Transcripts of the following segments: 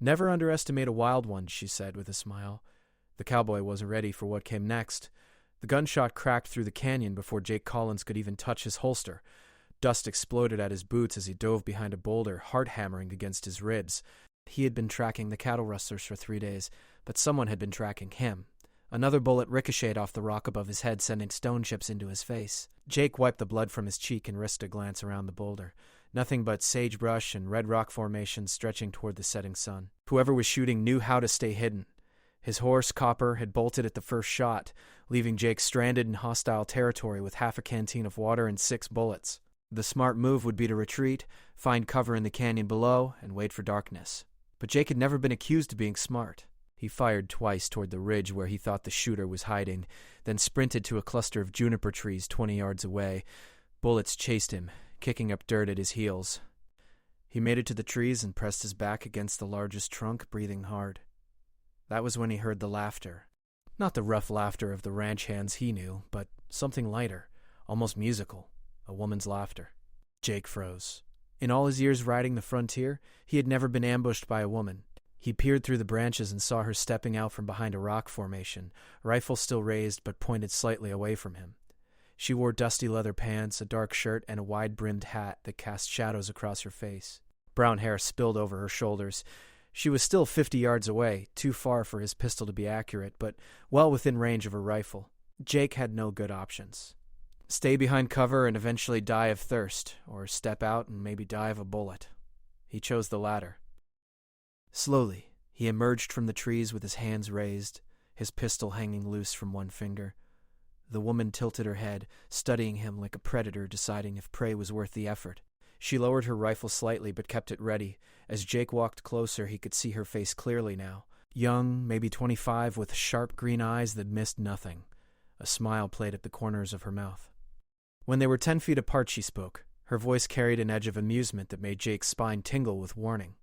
"Never underestimate a wild one," she said with a smile. The cowboy wasn't ready for what came next. The gunshot cracked through the canyon before Jake Collins could even touch his holster. Dust exploded at his boots as he dove behind a boulder, heart hammering against his ribs. He had been tracking the cattle rustlers for 3 days, but someone had been tracking him. Another bullet ricocheted off the rock above his head, sending stone chips into his face. Jake wiped the blood from his cheek and risked a glance around the boulder. Nothing but sagebrush and red rock formations stretching toward the setting sun. Whoever was shooting knew how to stay hidden. His horse, Copper, had bolted at the first shot, leaving Jake stranded in hostile territory with half a canteen of water and 6 bullets. The smart move would be to retreat, find cover in the canyon below, and wait for darkness. But Jake had never been accused of being smart. He fired twice toward the ridge where he thought the shooter was hiding, then sprinted to a cluster of juniper trees 20 yards away. Bullets chased him, kicking up dirt at his heels. He made it to the trees and pressed his back against the largest trunk, breathing hard. That was when he heard the laughter. Not the rough laughter of the ranch hands he knew, but something lighter, almost musical, a woman's laughter. Jake froze. In all his years riding the frontier, he had never been ambushed by a woman. He peered through the branches and saw her stepping out from behind a rock formation, rifle still raised but pointed slightly away from him. She wore dusty leather pants, a dark shirt, and a wide-brimmed hat that cast shadows across her face. Brown hair spilled over her shoulders. She was still 50 yards away, too far for his pistol to be accurate, but well within range of her rifle. Jake had no good options. Stay behind cover and eventually die of thirst, or step out and maybe die of a bullet. He chose the latter. Slowly, he emerged from the trees with his hands raised, his pistol hanging loose from one finger. The woman tilted her head, studying him like a predator deciding if prey was worth the effort. She lowered her rifle slightly but kept it ready. As Jake walked closer, he could see her face clearly now. Young, maybe 25, with sharp green eyes that missed nothing. A smile played at the corners of her mouth. When they were 10 feet apart, she spoke. Her voice carried an edge of amusement that made Jake's spine tingle with warning.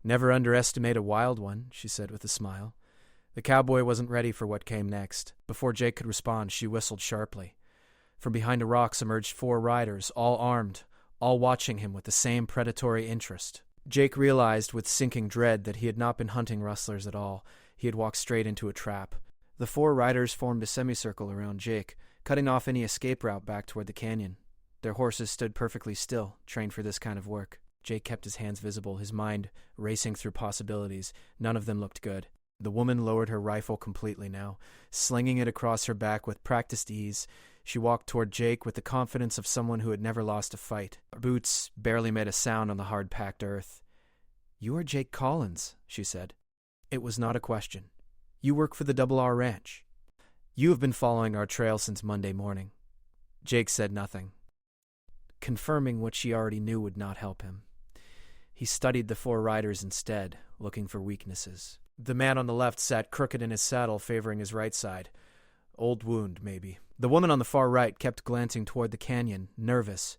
"Never underestimate a wild one," she said with a smile. The cowboy wasn't ready for what came next. Before Jake could respond, she whistled sharply. From behind a rock emerged 4 riders, all armed, all watching him with the same predatory interest. Jake realized with sinking dread that he had not been hunting rustlers at all. He had walked straight into a trap. The 4 riders formed a semicircle around Jake, cutting off any escape route back toward the canyon. Their horses stood perfectly still, trained for this kind of work. Jake kept his hands visible, his mind racing through possibilities. None of them looked good. The woman lowered her rifle completely now, slinging it across her back with practiced ease. She walked toward Jake with the confidence of someone who had never lost a fight. Her boots barely made a sound on the hard-packed earth. "You are Jake Collins," she said. It was not a question. "You work for the Double R Ranch. You have been following our trail since Monday morning." Jake said nothing. Confirming what she already knew would not help him. He studied the 4 riders instead, looking for weaknesses. The man on the left sat crooked in his saddle, favoring his right side. Old wound, maybe. The woman on the far right kept glancing toward the canyon, nervous.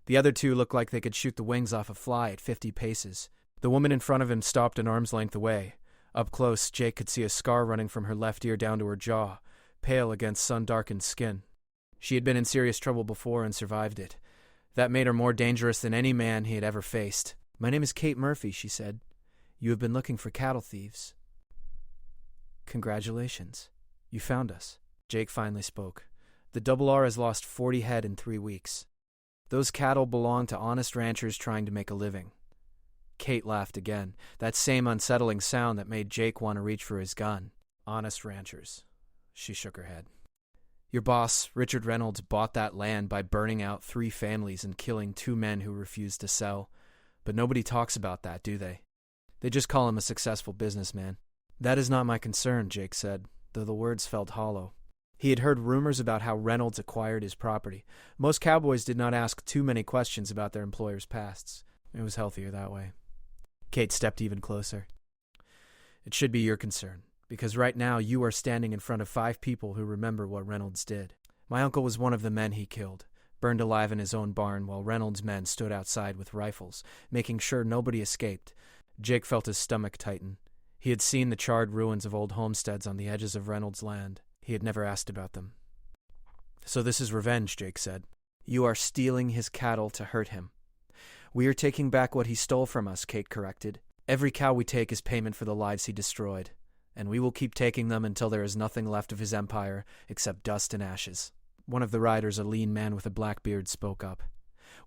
The other 2 looked like they could shoot the wings off a fly at 50 paces. The woman in front of him stopped an arm's length away. Up close, Jake could see a scar running from her left ear down to her jaw, pale against sun-darkened skin. She had been in serious trouble before and survived it. That made her more dangerous than any man he had ever faced. "My name is Kate Murphy," she said. "You have been looking for cattle thieves." "Congratulations. You found us." Jake finally spoke. "The Double R has lost 40 head in 3 weeks. Those cattle belong to honest ranchers trying to make a living." Kate laughed again, that same unsettling sound that made Jake want to reach for his gun. "Honest ranchers." She shook her head. "Your boss, Richard Reynolds, bought that land by burning out 3 families and killing 2 men who refused to sell. But nobody talks about that, do they? They just call him a successful businessman." "That is not my concern," Jake said, though the words felt hollow. He had heard rumors about how Reynolds acquired his property. Most cowboys did not ask too many questions about their employers' pasts. It was healthier that way. Kate stepped even closer. "It should be your concern, because right now you are standing in front of 5 people who remember what Reynolds did. My uncle was one of the men he killed, burned alive in his own barn while Reynolds' men stood outside with rifles, making sure nobody escaped." Jake felt his stomach tighten. He had seen the charred ruins of old homesteads on the edges of Reynolds' land. He had never asked about them. "So this is revenge," Jake said. "You are stealing his cattle to hurt him." "We are taking back what he stole from us," Kate corrected. Every cow we take is payment for the lives he destroyed, and we will keep taking them until there is nothing left of his empire except dust and ashes. One of the riders, a lean man with a black beard, spoke up.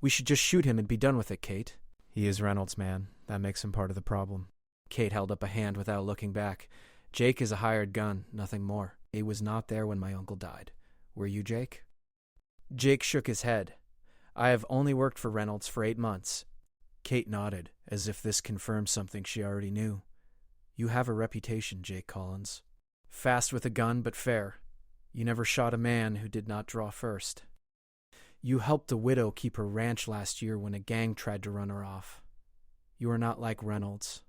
We should just shoot him and be done with it, Kate. He is Reynolds' man. That makes him part of the problem. Kate held up a hand without looking back. Jake is a hired gun, nothing more. He was not there when my uncle died. Were you, Jake? Jake shook his head. I have only worked for Reynolds for 8 months. Kate nodded, as if this confirmed something she already knew. You have a reputation, Jake Collins. Fast with a gun, but fair. You never shot a man who did not draw first. You helped a widow keep her ranch last year when a gang tried to run her off. You are not like Reynolds.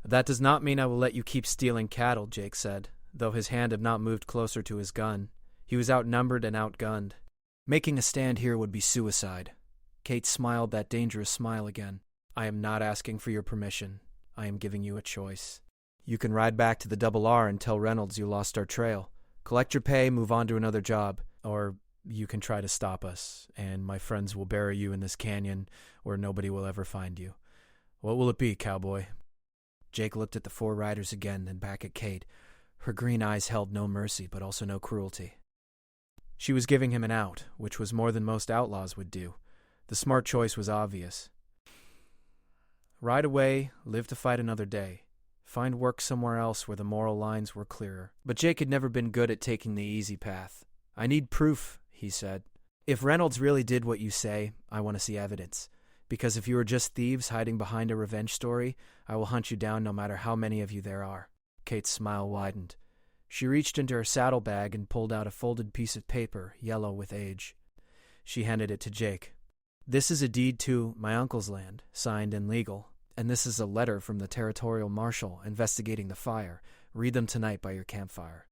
That does not mean I will let you keep stealing cattle, Jake said, though his hand had not moved closer to his gun. He was outnumbered and outgunned. Making a stand here would be suicide. Kate smiled that dangerous smile again. I am not asking for your permission. I am giving you a choice. You can ride back to the Double R and tell Reynolds you lost our trail. Collect your pay, move on to another job. Or you can try to stop us, and my friends will bury you in this canyon where nobody will ever find you. What will it be, cowboy? Jake looked at the 4 riders again, then back at Kate. Her green eyes held no mercy, but also no cruelty. She was giving him an out, which was more than most outlaws would do. The smart choice was obvious. Ride away, live to fight another day. Find work somewhere else where the moral lines were clearer. But Jake had never been good at taking the easy path. I need proof, he said. If Reynolds really did what you say, I want to see evidence. Because if you are just thieves hiding behind a revenge story, I will hunt you down no matter how many of you there are. Kate's smile widened. She reached into her saddlebag and pulled out a folded piece of paper, yellow with age. She handed it to Jake. This is a deed to my uncle's land, signed and legal, and this is a letter from the territorial marshal investigating the fire. Read them tonight by your campfire.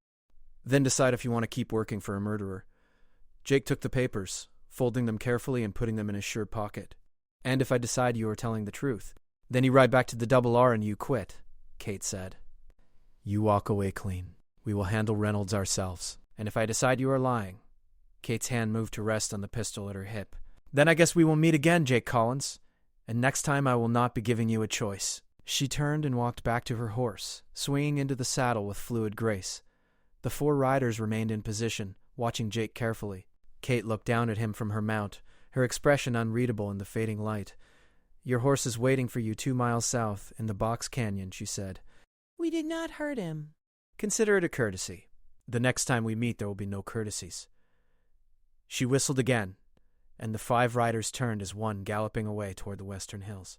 Then decide if you want to keep working for a murderer. Jake took the papers, folding them carefully and putting them in his shirt pocket. And if I decide you are telling the truth, then you ride back to the Double R and you quit, Kate said. You walk away clean. We will handle Reynolds ourselves. And if I decide you are lying, Kate's hand moved to rest on the pistol at her hip. Then I guess we will meet again, Jake Collins. And next time I will not be giving you a choice. She turned and walked back to her horse, swinging into the saddle with fluid grace. The 4 riders remained in position, watching Jake carefully. Kate looked down at him from her mount, her expression unreadable in the fading light. Your horse is waiting for you 2 miles south, in the Box Canyon, she said. We did not hurt him. Consider it a courtesy. The next time we meet, there will be no courtesies. She whistled again, and the 5 riders turned as one galloping away toward the western hills.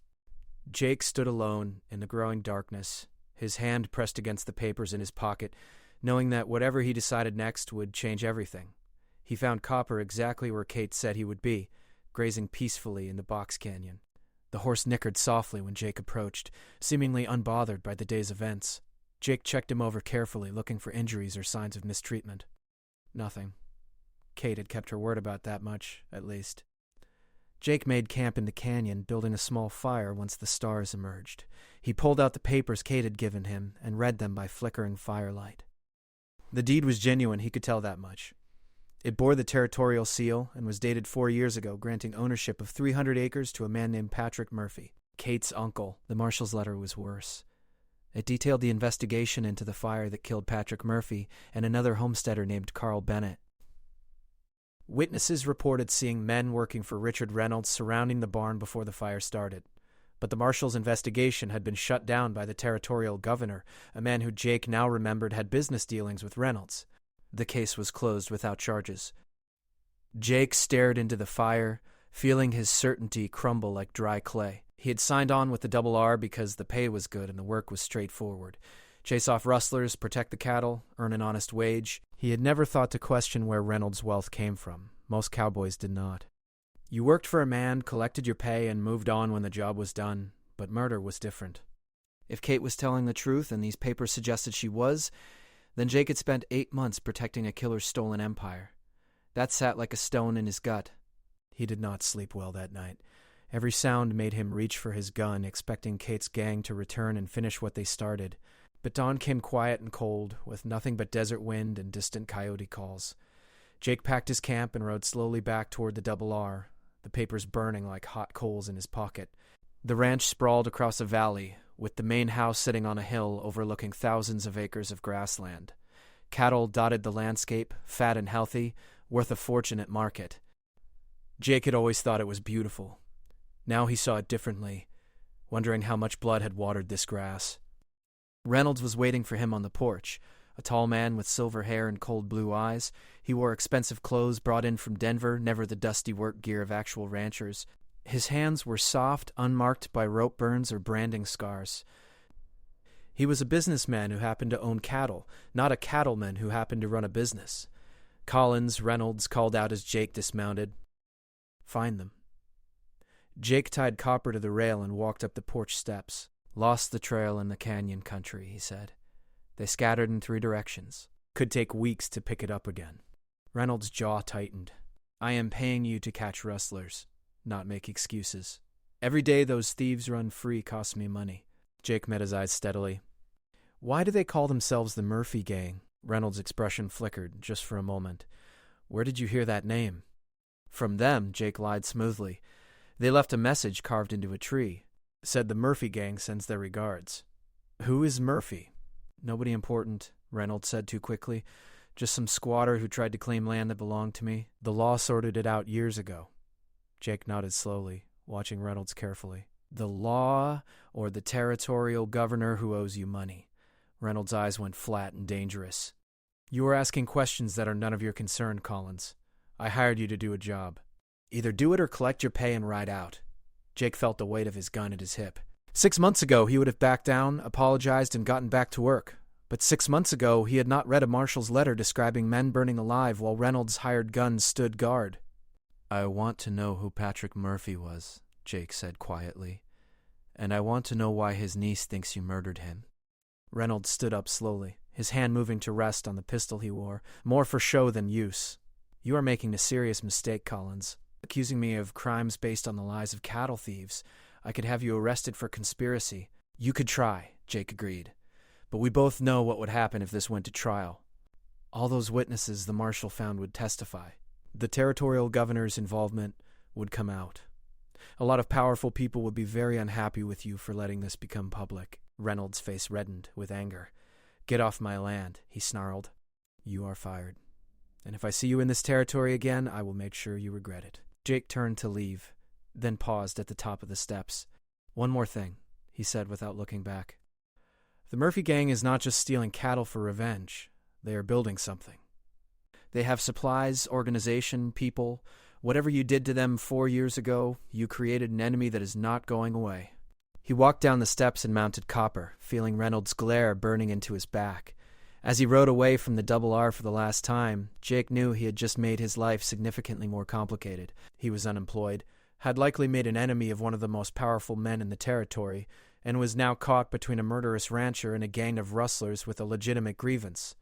Jake stood alone in the growing darkness, his hand pressed against the papers in his pocket, knowing that whatever he decided next would change everything. He found Copper exactly where Kate said he would be, grazing peacefully in the Box Canyon. The horse nickered softly when Jake approached, seemingly unbothered by the day's events. Jake checked him over carefully, looking for injuries or signs of mistreatment. Nothing. Kate had kept her word about that much, at least. Jake made camp in the canyon, building a small fire once the stars emerged. He pulled out the papers Kate had given him and read them by flickering firelight. The deed was genuine, he could tell that much. It bore the territorial seal and was dated 4 years ago, granting ownership of 300 acres to a man named Patrick Murphy, Kate's uncle. The marshal's letter was worse. It detailed the investigation into the fire that killed Patrick Murphy and another homesteader named Carl Bennett. Witnesses reported seeing men working for Richard Reynolds surrounding the barn before the fire started. But the marshal's investigation had been shut down by the territorial governor, a man who Jake now remembered had business dealings with Reynolds. The case was closed without charges. Jake stared into the fire, feeling his certainty crumble like dry clay. He had signed on with the Double R because the pay was good and the work was straightforward. Chase off rustlers, protect the cattle, earn an honest wage. He had never thought to question where Reynolds' wealth came from. Most cowboys did not. You worked for a man, collected your pay, and moved on when the job was done, but murder was different. If Kate was telling the truth, and these papers suggested she was, then Jake had spent 8 months protecting a killer's stolen empire. That sat like a stone in his gut. He did not sleep well that night. Every sound made him reach for his gun, expecting Kate's gang to return and finish what they started. But dawn came quiet and cold, with nothing but desert wind and distant coyote calls. Jake packed his camp and rode slowly back toward the Double R, the papers burning like hot coals in his pocket. The ranch sprawled across a valley, with the main house sitting on a hill overlooking thousands of acres of grassland. Cattle dotted the landscape, fat and healthy, worth a fortune at market. Jake had always thought it was beautiful. Now he saw it differently, wondering how much blood had watered this grass. Reynolds was waiting for him on the porch, a tall man with silver hair and cold blue eyes. He wore expensive clothes brought in from Denver, never the dusty work gear of actual ranchers. His hands were soft, unmarked by rope burns or branding scars. He was a businessman who happened to own cattle, not a cattleman who happened to run a business. Collins, Reynolds called out as Jake dismounted. "Find them." Jake tied Copper to the rail and walked up the porch steps. "Lost the trail in the canyon country," he said. "They scattered in 3 directions. Could take weeks to pick it up again." Reynolds' jaw tightened. "I am paying you to catch rustlers, not make excuses. Every day those thieves run free costs me money." Jake met his eyes steadily. "Why do they call themselves the Murphy Gang?" Reynolds' expression flickered just for a moment. "Where did you hear that name?" "From them," Jake lied smoothly. "They left a message carved into a tree. Said the Murphy Gang sends their regards." "Who is Murphy?" "Nobody important," Reynolds said too quickly. "Just some squatter who tried to claim land that belonged to me. The law sorted it out years ago." Jake nodded slowly, watching Reynolds carefully. "The law or the territorial governor who owes you money?" Reynolds' eyes went flat and dangerous. "You are asking questions that are none of your concern, Collins. I hired you to do a job. Either do it or collect your pay and ride out." Jake felt the weight of his gun at his hip. 6 months ago, he would have backed down, apologized, and gotten back to work. But 6 months ago, he had not read a marshal's letter describing men burning alive while Reynolds' hired guns stood guard. "I want to know who Patrick Murphy was," Jake said quietly. "And I want to know why his niece thinks you murdered him." Reynolds stood up slowly, his hand moving to rest on the pistol he wore, more for show than use. "You are making a serious mistake, Collins. Accusing me of crimes based on the lies of cattle thieves. I could have you arrested for conspiracy." "You could try," Jake agreed. "But we both know what would happen if this went to trial. All those witnesses the marshal found would testify. The territorial governor's involvement would come out. A lot of powerful people would be very unhappy with you for letting this become public." Reynolds' face reddened with anger. "Get off my land," he snarled. "You are fired. And if I see you in this territory again, I will make sure you regret it." Jake turned to leave, then paused at the top of the steps. "One more thing," he said without looking back. "The Murphy Gang is not just stealing cattle for revenge. They are building something. They have supplies, organization, people. Whatever you did to them 4 years ago, you created an enemy that is not going away." He walked down the steps and mounted Copper, feeling Reynolds' glare burning into his back. As he rode away from the Double R for the last time, Jake knew he had just made his life significantly more complicated. He was unemployed, had likely made an enemy of one of the most powerful men in the territory, and was now caught between a murderous rancher and a gang of rustlers with a legitimate grievance.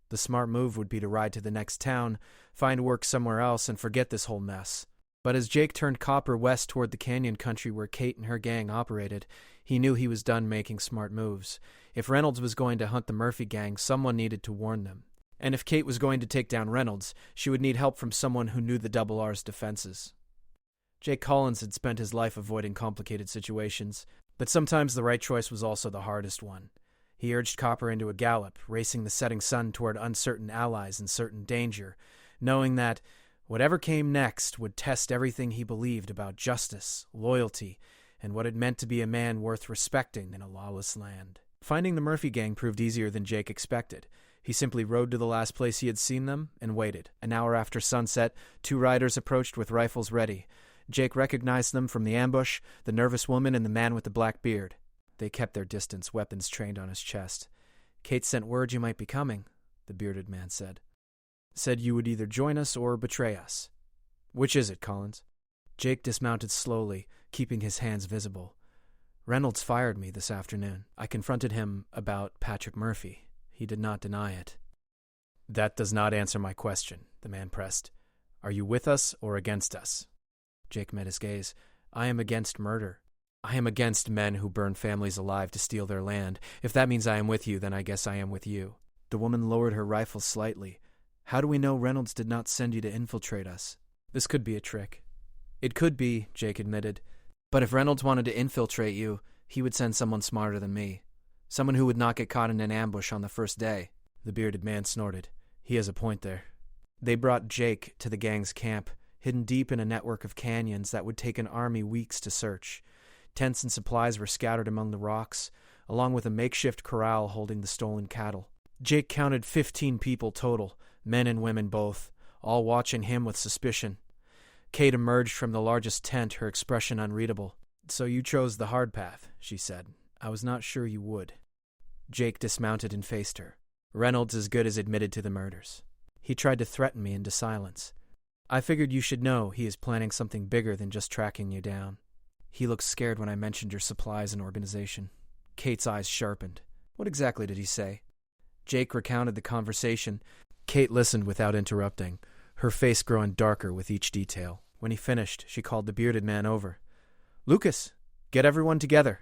The smart move would be to ride to the next town, find work somewhere else, and forget this whole mess. But as Jake turned Copper west toward the canyon country where Kate and her gang operated, he knew he was done making smart moves. If Reynolds was going to hunt the Murphy Gang, someone needed to warn them. And if Kate was going to take down Reynolds, she would need help from someone who knew the Double R's defenses. Jake Collins had spent his life avoiding complicated situations, but sometimes the right choice was also the hardest one. He urged Copper into a gallop, racing the setting sun toward uncertain allies and certain danger, knowing that whatever came next would test everything he believed about justice, loyalty, and what it meant to be a man worth respecting in a lawless land. Finding the Murphy Gang proved easier than Jake expected. He simply rode to the last place he had seen them and waited. An hour after sunset, 2 riders approached with rifles ready. Jake recognized them from the ambush, the nervous woman and the man with the black beard. They kept their distance, weapons trained on his chest. "Kate sent word you might be coming," the bearded man said. "Said you would either join us or betray us." "Which is it, Collins?" Jake dismounted slowly, keeping his hands visible. "Reynolds fired me this afternoon. I confronted him about Patrick Murphy. He did not deny it." "That does not answer my question," the man pressed. "Are you with us or against us?" Jake met his gaze. "I am against murder. I am against men who burn families alive to steal their land. If that means I am with you, then I guess I am with you." The woman lowered her rifle slightly. "How do we know Reynolds did not send you to infiltrate us?" "This could be a trick." "It could be," Jake admitted. But if Reynolds wanted to infiltrate you, he would send someone smarter than me. Someone who would not get caught in an ambush on the first day. The bearded man snorted. He has a point there. They brought Jake to the gang's camp, hidden deep in a network of canyons that would take an army weeks to search. Tents and supplies were scattered among the rocks, along with a makeshift corral holding the stolen cattle. Jake counted 15 people total, men and women both, all watching him with suspicion. Kate emerged from the largest tent, her expression unreadable. "So you chose the hard path," she said. "I was not sure you would." Jake dismounted and faced her. "Reynolds as good as admitted to the murders. He tried to threaten me into silence. I figured you should know he is planning something bigger than just tracking you down. He looked scared when I mentioned your supplies and organization." Kate's eyes sharpened. "What exactly did he say?" Jake recounted the conversation. Kate listened without interrupting, her face growing darker with each detail. When he finished, she called the bearded man over. "Lucas, get everyone together.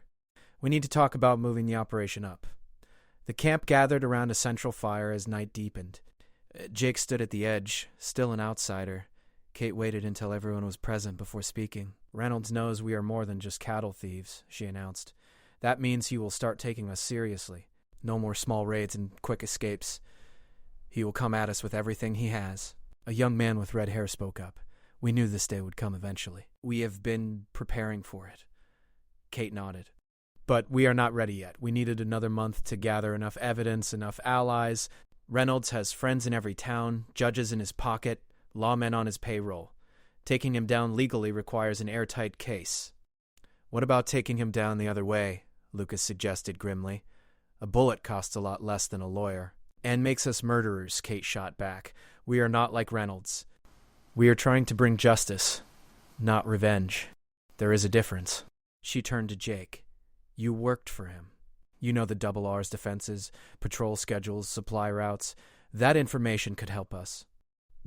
We need to talk about moving the operation up." The camp gathered around a central fire as night deepened. Jake stood at the edge, still an outsider. Kate waited until everyone was present before speaking. "Reynolds knows we are more than just cattle thieves," she announced. "That means he will start taking us seriously. No more small raids and quick escapes. He will come at us with everything he has." A young man with red hair spoke up. "We knew this day would come eventually. We have been preparing for it." Kate nodded. "But we are not ready yet. We needed another month to gather enough evidence, enough allies. Reynolds has friends in every town, judges in his pocket, lawmen on his payroll. Taking him down legally requires an airtight case." "What about taking him down the other way?" Lucas suggested grimly. "A bullet costs a lot less than a lawyer." "And makes us murderers," Kate shot back. "We are not like Reynolds. We are trying to bring justice, not revenge. There is a difference." She turned to Jake. "You worked for him. You know the Double R's defenses, patrol schedules, supply routes. That information could help us."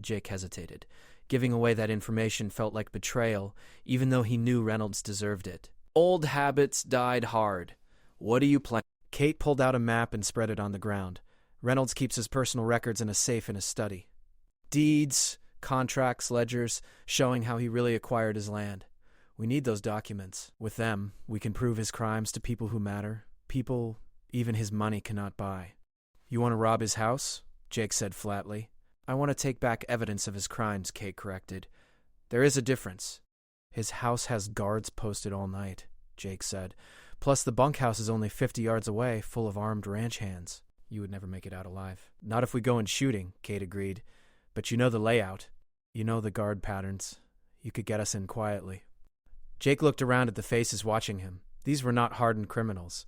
Jake hesitated. Giving away that information felt like betrayal, even though he knew Reynolds deserved it. "Old habits died hard. What do you plan?" Kate pulled out a map and spread it on the ground. "Reynolds keeps his personal records in a safe in his study. Deeds, contracts, ledgers, showing how he really acquired his land. We need those documents. With them, we can prove his crimes to people who matter. People even his money cannot buy." "You want to rob his house?" Jake said flatly. "I want to take back evidence of his crimes," Kate corrected. "There is a difference." "His house has guards posted all night," Jake said. "Plus the bunkhouse is only 50 yards away, full of armed ranch hands. You would never make it out alive." "Not if we go in shooting," Kate agreed. "But you know the layout. You know the guard patterns. You could get us in quietly." Jake looked around at the faces watching him. These were not hardened criminals.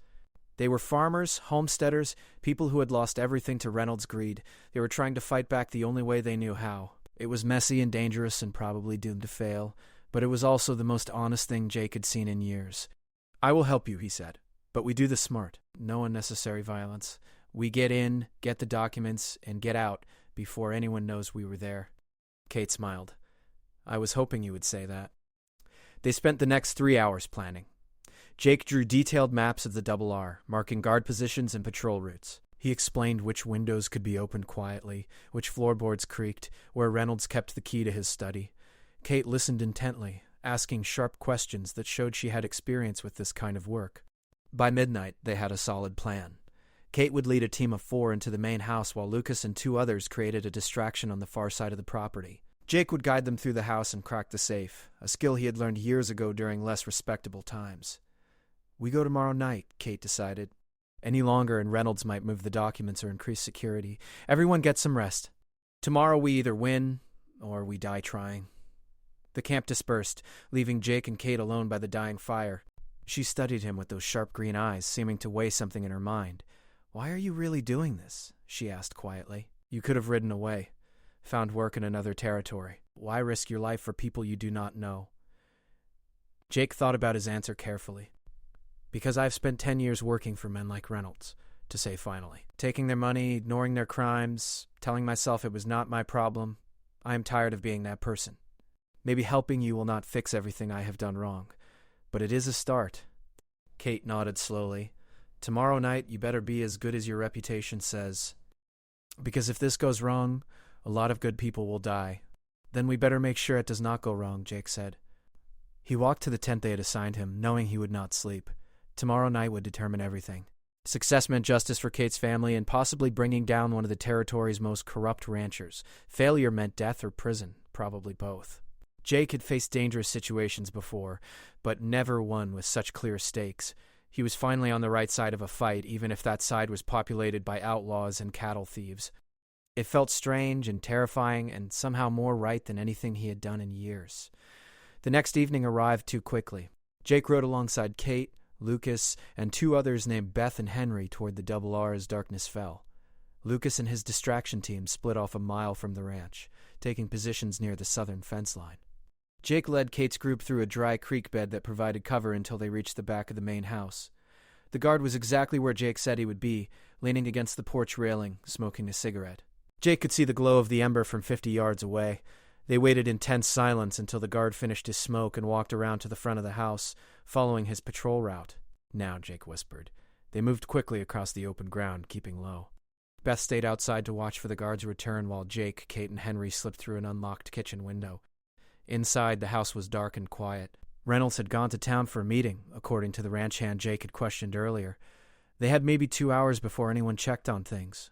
They were farmers, homesteaders, people who had lost everything to Reynolds' greed. They were trying to fight back the only way they knew how. It was messy and dangerous and probably doomed to fail, but it was also the most honest thing Jake had seen in years. "I will help you," he said, "but we do this smart. No unnecessary violence. We get in, get the documents, and get out before anyone knows we were there." Kate smiled. "I was hoping you would say that." They spent the next 3 hours planning. Jake drew detailed maps of the Double R, marking guard positions and patrol routes. He explained which windows could be opened quietly, which floorboards creaked, where Reynolds kept the key to his study. Kate listened intently, asking sharp questions that showed she had experience with this kind of work. By midnight, they had a solid plan. Kate would lead a team of 4 into the main house while Lucas and 2 others created a distraction on the far side of the property. Jake would guide them through the house and crack the safe, a skill he had learned years ago during less respectable times. "We go tomorrow night," Kate decided. Any longer and Reynolds might move the documents or increase security. Everyone gets some rest. Tomorrow we either win or we die trying. The camp dispersed, leaving Jake and Kate alone by the dying fire. She studied him with those sharp green eyes, seeming to weigh something in her mind. "Why are you really doing this?" she asked quietly. "You could have ridden away, found work in another territory. Why risk your life for people you do not know?" Jake thought about his answer carefully. "Because I've spent 10 years working for men like Reynolds," to say finally. "Taking their money, ignoring their crimes, telling myself it was not my problem. I am tired of being that person. Maybe helping you will not fix everything I have done wrong, but it is a start." Kate nodded slowly. "Tomorrow night you better be as good as your reputation says. Because if this goes wrong, a lot of good people will die." "Then we better make sure it does not go wrong," Jake said. He walked to the tent they had assigned him, knowing he would not sleep. Tomorrow night would determine everything. Success meant justice for Kate's family and possibly bringing down one of the territory's most corrupt ranchers. Failure meant death or prison, probably both. Jake had faced dangerous situations before, but never one with such clear stakes. He was finally on the right side of a fight, even if that side was populated by outlaws and cattle thieves. It felt strange and terrifying and somehow more right than anything he had done in years. The next evening arrived too quickly. Jake rode alongside Kate, Lucas, and two others named Beth and Henry toward the Double R as darkness fell. Lucas and his distraction team split off a mile from the ranch, taking positions near the southern fence line. Jake led Kate's group through a dry creek bed that provided cover until they reached the back of the main house. The guard was exactly where Jake said he would be, leaning against the porch railing, smoking a cigarette. Jake could see the glow of the ember from 50 yards away. They waited in tense silence until the guard finished his smoke and walked around to the front of the house, following his patrol route. Now, Jake whispered. They moved quickly across the open ground, keeping low. Beth stayed outside to watch for the guard's return while Jake, Kate, and Henry slipped through an unlocked kitchen window. Inside, the house was dark and quiet. Reynolds had gone to town for a meeting, according to the ranch hand Jake had questioned earlier. They had maybe 2 hours before anyone checked on things.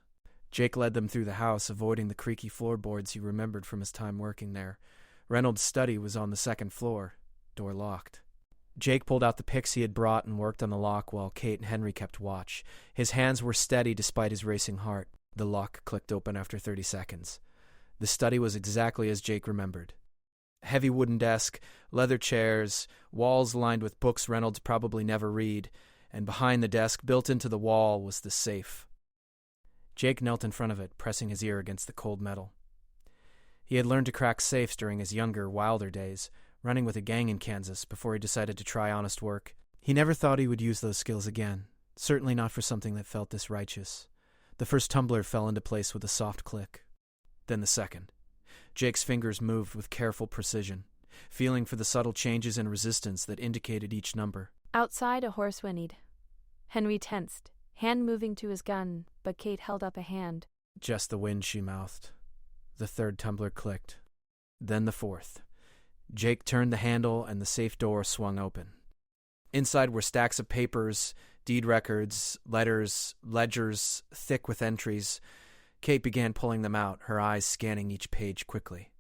Jake led them through the house, avoiding the creaky floorboards he remembered from his time working there. Reynolds' study was on the second floor, door locked. Jake pulled out the picks he had brought and worked on the lock while Kate and Henry kept watch. His hands were steady despite his racing heart. The lock clicked open after 30 seconds. The study was exactly as Jake remembered. Heavy wooden desk, leather chairs, walls lined with books Reynolds probably never read, and behind the desk, built into the wall, was the safe. Jake knelt in front of it, pressing his ear against the cold metal. He had learned to crack safes during his younger, wilder days, running with a gang in Kansas before he decided to try honest work. He never thought he would use those skills again, certainly not for something that felt this righteous. The first tumbler fell into place with a soft click. Then the second. Jake's fingers moved with careful precision, feeling for the subtle changes and resistance that indicated each number. Outside, a horse whinnied. Henry tensed, hand moving to his gun, but Kate held up a hand. Just the wind, she mouthed. The third tumbler clicked. Then the fourth. Jake turned the handle and the safe door swung open. Inside were stacks of papers, deed records, letters, ledgers, thick with entries. Kate began pulling them out, her eyes scanning each page quickly.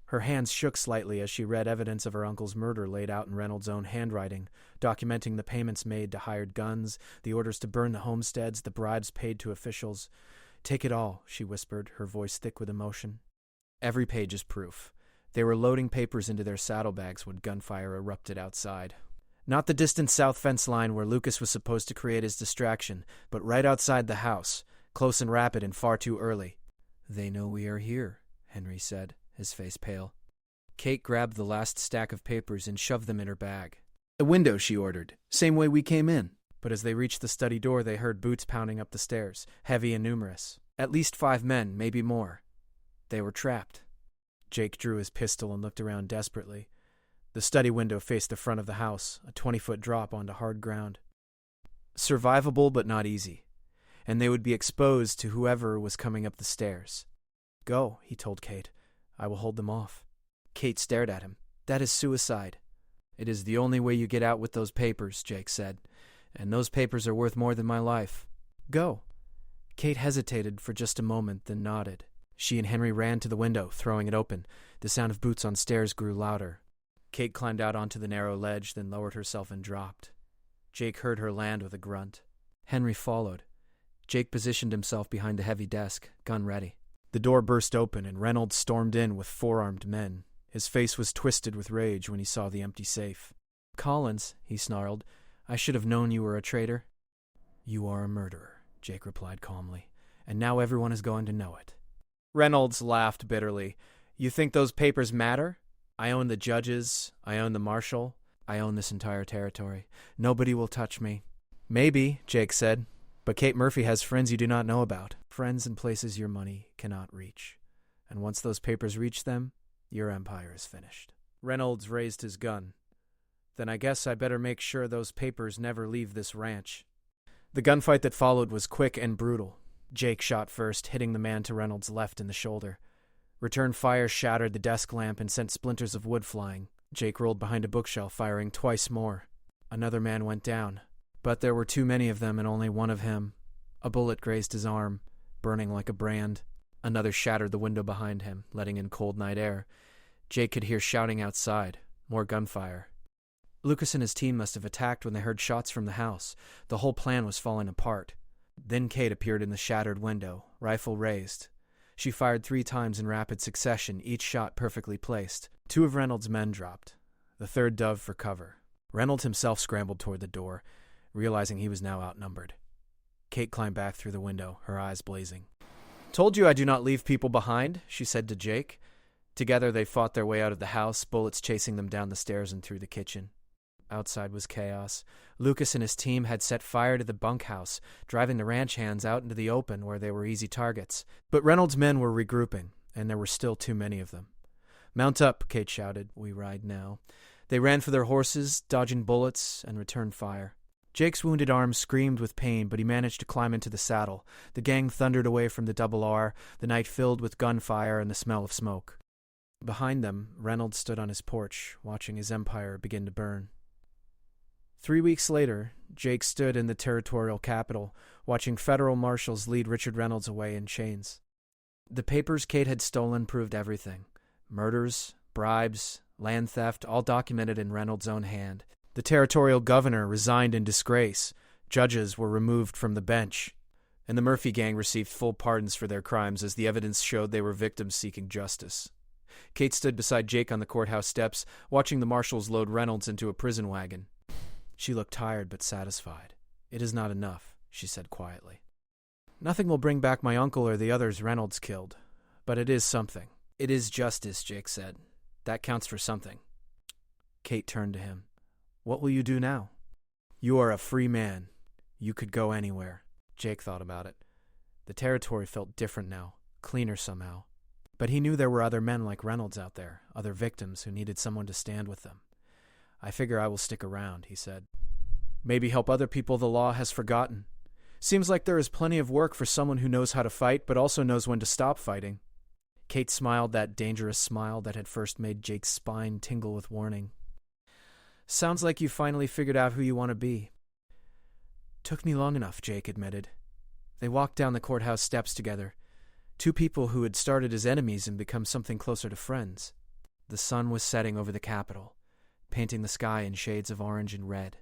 Her hands shook slightly as she read evidence of her uncle's murder laid out in Reynolds' own handwriting, documenting the payments made to hired guns, the orders to burn the homesteads, the bribes paid to officials. "Take it all," she whispered, her voice thick with emotion. Every page is proof. They were loading papers into their saddlebags when gunfire erupted outside. Not the distant south fence line where Lucas was supposed to create his distraction, but right outside the house, close and rapid and far too early. "They know we are here," Henry said, his face pale. Kate grabbed the last stack of papers and shoved them in her bag. "A window," she ordered. "Same way we came in." But as they reached the study door, they heard boots pounding up the stairs, heavy and numerous. At least 5 men, maybe more. They were trapped. Jake drew his pistol and looked around desperately. The study window faced the front of the house, a 20-foot drop onto hard ground. Survivable, but not easy. And they would be exposed to whoever was coming up the stairs. "Go," he told Kate. "I will hold them off." Kate stared at him. "That is suicide." "It is the only way you get out with those papers," Jake said. "And those papers are worth more than my life." "Go." Kate hesitated for just a moment, then nodded. She and Henry ran to the window, throwing it open. The sound of boots on stairs grew louder. Kate climbed out onto the narrow ledge, then lowered herself and dropped. Jake heard her land with a grunt. Henry followed. Jake positioned himself behind the heavy desk, gun ready. The door burst open, and Reynolds stormed in with 4 armed men. His face was twisted with rage when he saw the empty safe. "Collins," he snarled, "I should have known you were a traitor." "You are a murderer," Jake replied calmly, "and now everyone is going to know it." Reynolds laughed bitterly. "You think those papers matter? I own the judges, I own the marshal, I own this entire territory. Nobody will touch me." "Maybe," Jake said, "but Kate Murphy has friends you do not know about. Friends and places your money cannot reach. And once those papers reach them, your empire is finished." Reynolds raised his gun. "Then I guess I better make sure those papers never leave this ranch." The gunfight that followed was quick and brutal. Jake shot first, hitting the man to Reynolds' left in the shoulder. Return fire shattered the desk lamp and sent splinters of wood flying. Jake rolled behind a bookshelf, firing twice more. Another man went down, but there were too many of them and only one of him. A bullet grazed his arm, burning like a brand. Another shattered the window behind him, letting in cold night air. Jake could hear shouting outside, more gunfire. Lucas and his team must have attacked when they heard shots from the house. The whole plan was falling apart. Then Kate appeared in the shattered window, rifle raised. She fired 3 times in rapid succession, each shot perfectly placed. 2 of Reynolds' men dropped. The third dove for cover. Reynolds himself scrambled toward the door, realizing he was now outnumbered. Kate climbed back through the window, her eyes blazing. "Told you I do not leave people behind," she said to Jake. Together they fought their way out of the house, bullets chasing them down the stairs and through the kitchen. Outside was chaos. Lucas and his team had set fire to the bunkhouse, driving the ranch hands out into the open where they were easy targets. But Reynolds' men were regrouping, and there were still too many of them. "Mount up," Kate shouted. "We ride now." They ran for their horses, dodging bullets, and returned fire. Jake's wounded arm screamed with pain, but he managed to climb into the saddle. The gang thundered away from the Double R, the night filled with gunfire and the smell of smoke. Behind them, Reynolds stood on his porch, watching his empire begin to burn. 3 weeks later, Jake stood in the territorial capital, watching federal marshals lead Richard Reynolds away in chains. The papers Kate had stolen proved everything. Murders, bribes, land theft, all documented in Reynolds' own hand. The territorial governor resigned in disgrace. Judges were removed from the bench. And the Murphy gang received full pardons for their crimes as the evidence showed they were victims seeking justice. Kate stood beside Jake on the courthouse steps, watching the marshals load Reynolds into a prison wagon. She looked tired but satisfied. "It is not enough," she said quietly. "Nothing will bring back my uncle or the others Reynolds killed. But it is something." "It is justice," Jake said. "That counts for something." Kate turned to him. "What will you do now?" "You are a free man. You could go anywhere." Jake thought about it. The territory felt different now, cleaner somehow. But he knew there were other men like Reynolds out there, other victims who needed someone to stand with them. "I figure I will stick around," he said. "Maybe help other people the law has forgotten. Seems like there is plenty of work for someone who knows how to fight, but also knows when to stop fighting." Kate smiled that dangerous smile that had first made Jake's spine tingle with warning. "Sounds like you finally figured out who you want to be." "Took me long enough," Jake admitted. They walked down the courthouse steps together. 2 people who had started as enemies and become something closer to friends. The sun was setting over the Capitol, painting the sky in shades of orange and red.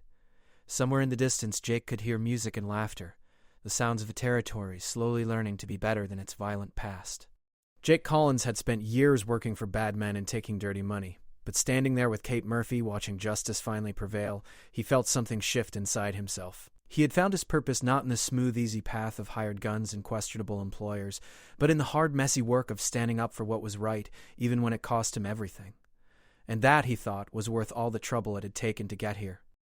Somewhere in the distance, Jake could hear music and laughter, the sounds of a territory slowly learning to be better than its violent past. Jake Collins had spent years working for bad men and taking dirty money, but standing there with Kate Murphy watching justice finally prevail, he felt something shift inside himself. He had found his purpose not in the smooth, easy path of hired guns and questionable employers, but in the hard, messy work of standing up for what was right, even when it cost him everything. And that, he thought, was worth all the trouble it had taken to get here.